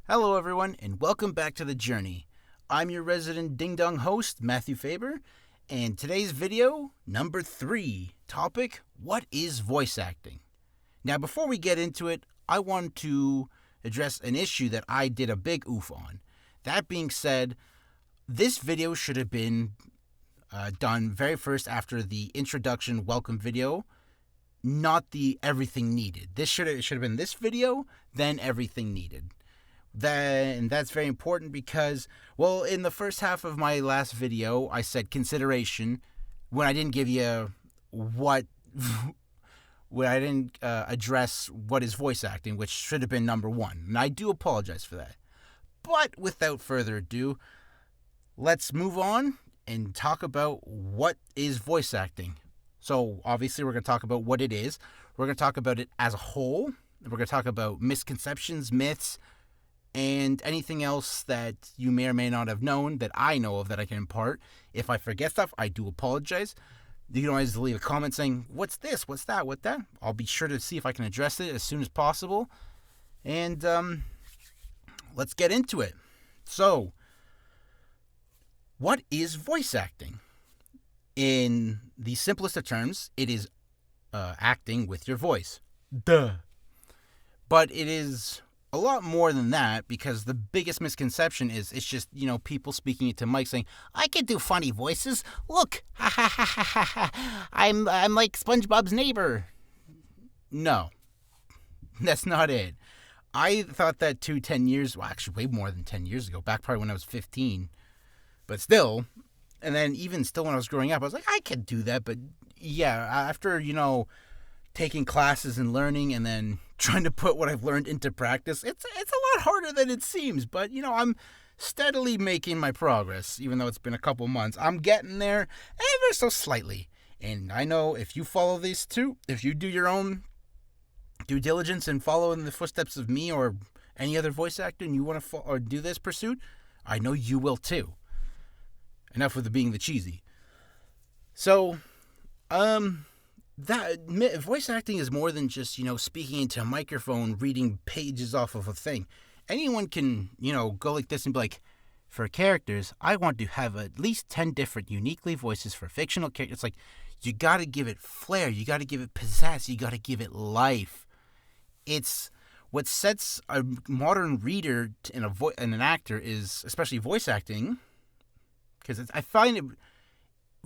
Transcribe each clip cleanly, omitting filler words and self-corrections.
Hello, everyone, and welcome back to The Journey. I'm your resident ding-dong host, Matthew Faber, and today's video, number 3, topic, what is voice acting? Now, before we get into it, I want to address an issue that I did a big oof on. That being said, this video should have been done very first after the introduction welcome video, not the everything needed. It should have been this video, then everything needed. And that's very important because, well, in the first half of my last video, I said consideration when I didn't give you when I didn't address what is voice acting, which should have been number 1. And I do apologize for that. But without further ado, let's move on and talk about what is voice acting. So obviously we're going to talk about what it is. We're going to talk about it as a whole. We're going to talk about misconceptions, myths, and anything else that you may or may not have known that I know of that I can impart. If I forget stuff, I do apologize. You can always leave a comment saying, what's this, what's that, what that? I'll be sure to see if I can address it as soon as possible. And let's get into it. So, what is voice acting? In the simplest of terms, it is acting with your voice. Duh. But it is a lot more than that, because the biggest misconception is it's just, people speaking into mics saying, I can do funny voices. Look, ha ha ha ha ha ha. I'm like SpongeBob's neighbor. No, that's not it. I thought that too 10 years, well, actually way more than 10 years ago, back probably when I was 15. But still, and then even still when I was growing up, I was like, I can do that. But yeah, after, taking classes and learning and then trying to put what I've learned into practice, it's a lot harder than it seems. But, I'm steadily making my progress, even though it's been a couple months. I'm getting there ever so slightly. And I know if you follow these too, if you do your own due diligence and follow in the footsteps of me or any other voice actor and you want to or do this pursuit, I know you will too. Enough with it being the cheesy. So, that voice acting is more than just, speaking into a microphone, reading pages off of a thing. Anyone can, go like this and be like, for characters, I want to have at least 10 different uniquely voices for fictional characters. It's like, you got to give it flair, you got to give it pizzazz, you got to give it life. It's what sets a modern reader in an actor is, especially voice acting, because I find it,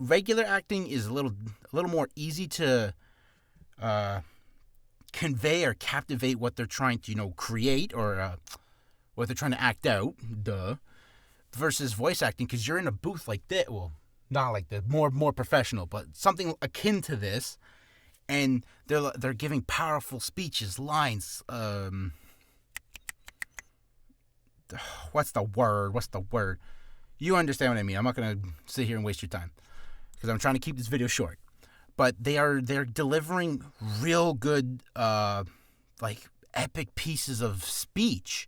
regular acting is a little more easy to convey or captivate what they're trying to, create or what they're trying to act out, versus voice acting, because you're in a booth like this, well, not like this, more professional, but something akin to this, and they're giving powerful speeches, lines, what's the word? You understand what I mean. I'm not going to sit here and waste your time, because I'm trying to keep this video short. But they're delivering real good, epic pieces of speech.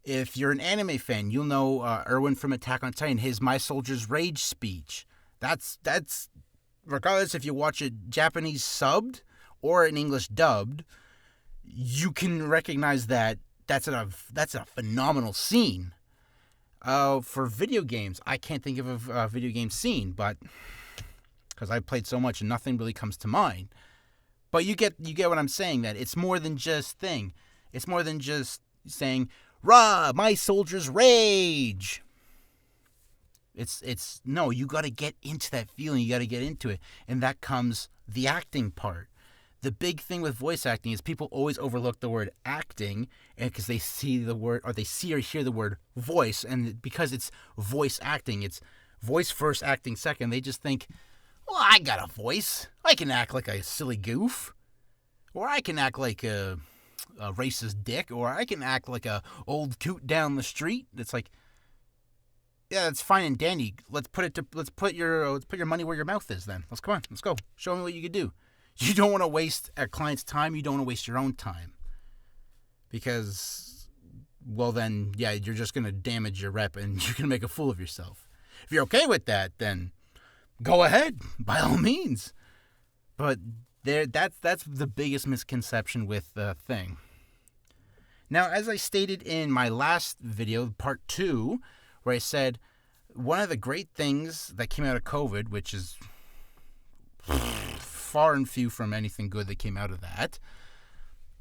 If you're an anime fan, you'll know Erwin from Attack on Titan, his My Soldier's Rage speech. That's regardless if you watch it Japanese subbed or in English dubbed, you can recognize that that's a phenomenal scene. For video games, I can't think of a video game scene, but because I've played so much and nothing really comes to mind. But you get what I'm saying, that it's more than just thing. It's more than just saying, "Rah, my soldier's rage." It's no, you got to get into that feeling, you got to get into it, and that comes the acting part. The big thing with voice acting is people always overlook the word acting, and because they see the word, or they see or hear the word voice, and because it's voice acting, it's voice first, acting second, they just think, well, I got a voice. I can act like a silly goof, or I can act like a racist dick, or I can act like a old coot down the street. It's like, yeah, that's fine and dandy. Let's put your money where your mouth is. Then let's go. Show me what you can do. You don't want to waste a client's time. You don't want to waste your own time. Because, well then, yeah, you're just going to damage your rep and you're going to make a fool of yourself. If you're okay with that, then go ahead, by all means. But that's the biggest misconception with the thing. Now, as I stated in my last video, part 2, where I said one of the great things that came out of COVID, which is far and few from anything good that came out of that,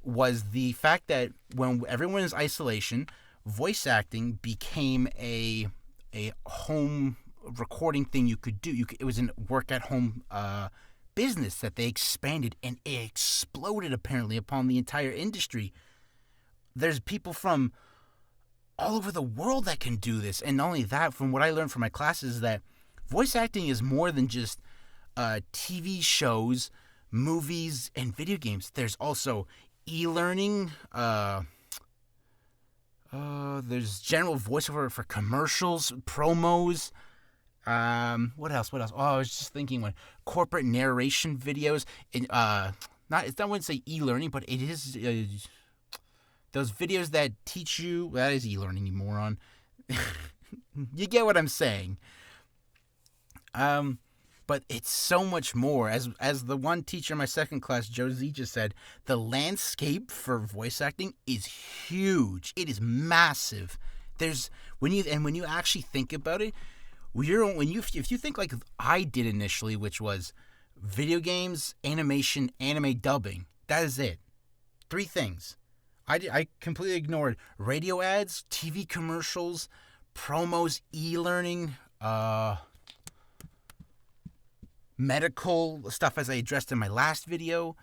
was the fact that when everyone is in isolation, voice acting became a home recording thing you could do. It was a work-at-home business that they expanded, and it exploded, apparently, upon the entire industry. There's people from all over the world that can do this. And not only that, from what I learned from my classes, that voice acting is more than just TV shows, movies, and video games. There's also e-learning. There's general voiceover for commercials, promos. What else? Oh, I was just thinking corporate narration videos. I wouldn't say e-learning, but it is those videos that teach you. That is e-learning, you moron. You get what I'm saying. But it's so much more. As the one teacher in my second class, Josie, just said, the landscape for voice acting is huge. It is massive. When you actually think about it, if you think like I did initially, which was video games, animation, anime dubbing, that is it. 3 things. I completely ignored radio ads, TV commercials, promos, e-learning, medical stuff, as I addressed in my last video.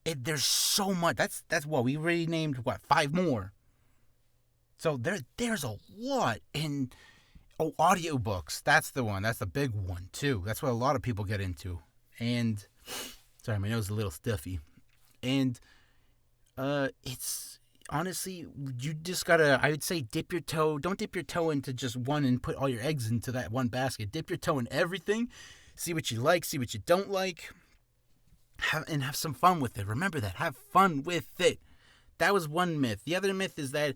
There's so much. That's what we already named. 5 more. So there's a lot in. Oh, audiobooks. That's the one. That's the big one too. That's what a lot of people get into. And sorry, my nose is a little stuffy. And it's honestly, you just gotta, I would say, dip your toe. Don't dip your toe into just one and put all your eggs into that one basket. Dip your toe in everything. See what you like, see what you don't like. Have some fun with it. Remember that. Have fun with it. That was one myth. The other myth is that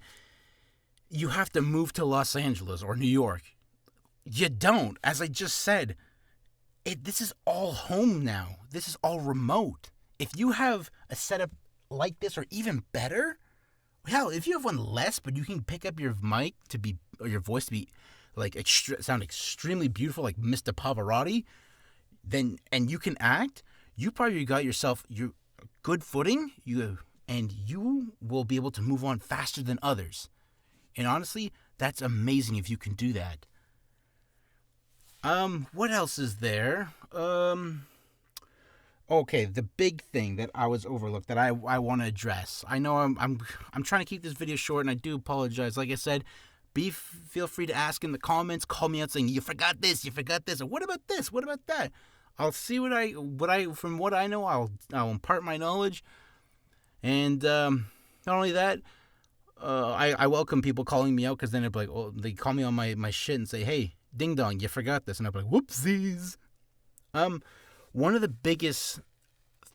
you have to move to Los Angeles or New York. You don't. As I just said, this is all home now. This is all remote. If you have a setup like this or even better, hell, if you have one less, but you can pick up your mic or your voice to be like sound extremely beautiful, like Mr. Pavarotti, and you can act, you probably got yourself your good footing. And you will be able to move on faster than others. And honestly, that's amazing if you can do that. What else is there? Okay, the big thing that I was overlooked that I want to address. I know I'm trying to keep this video short, and I do apologize. Like I said, feel free to ask in the comments, call me out saying you forgot this, or what about this, what about that. I'll see from what I know, I'll impart my knowledge. And not only that, I welcome people calling me out, because then they'll be like, they call me on my shit and say, hey, ding dong, you forgot this. And I'll be like, whoopsies. One of the biggest,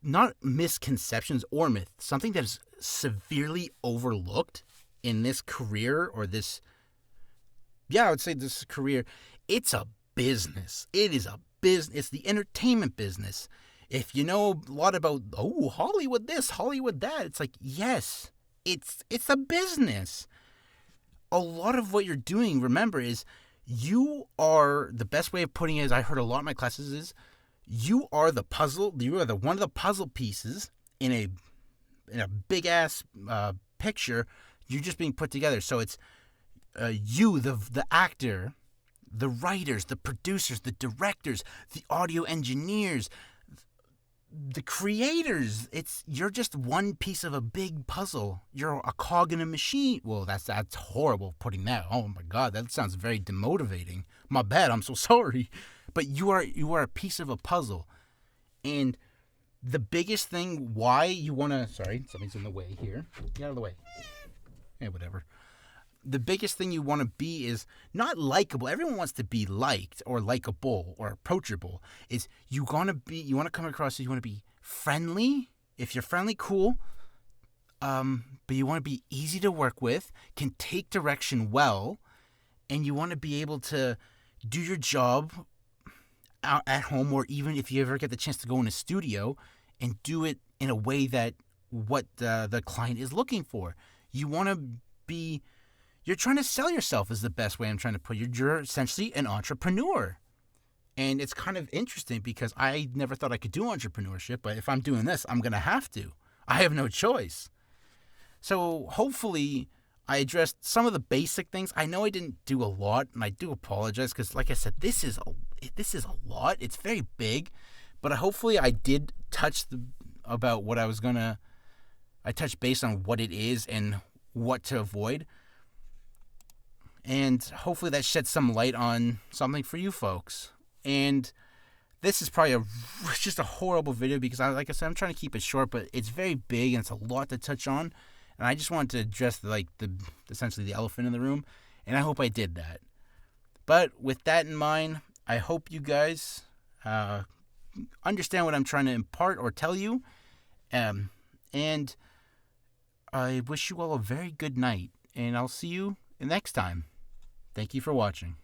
not misconceptions or myth, something that is severely overlooked in this career I would say this career, it's a business. It is a business. It's the entertainment business. If you know a lot about, Hollywood this, Hollywood that, it's like, yes, it's a business. A lot of what you're doing, remember, is you are, the best way of putting it, as I heard a lot in my classes, is you are the puzzle, you are one of the puzzle pieces in a big ass picture. You're just being put together. So it's you, the actor, the writers, the producers, the directors, the audio engineers, the creators. You're just one piece of a big puzzle. You're a cog in a machine. Well, that's horrible putting that. Oh my God, that sounds very demotivating. My bad. I'm so sorry. But you are a piece of a puzzle. And the biggest thing why you want to... Sorry, something's in the way here. Get out of the way. Yeah, whatever. The biggest thing you want to be is not likable. Everyone wants to be liked or likable or approachable. You want to come across as you want to be friendly. If you're friendly, cool. But you want to be easy to work with, can take direction well, and you want to be able to do your job out at home, or even if you ever get the chance to go in a studio and do it in a way that what the client is looking for. You want to be, you're trying to sell yourself is the best way I'm trying to put it. You're essentially an entrepreneur. And it's kind of interesting because I never thought I could do entrepreneurship, but if I'm doing this, I'm going to have to. I have no choice. So hopefully I addressed some of the basic things. I know I didn't do a lot, and I do apologize because, like I said, this is a lot. It's very big, but hopefully I did touch about what I was gonna. I touched based on what it is and what to avoid, and hopefully that sheds some light on something for you folks. And this is probably just a horrible video because, like I said, I'm trying to keep it short, but it's very big and it's a lot to touch on. And I just wanted to address essentially the elephant in the room, and I hope I did that. But with that in mind, I hope you guys understand what I'm trying to impart or tell you. And I wish you all a very good night, and I'll see you next time. Thank you for watching.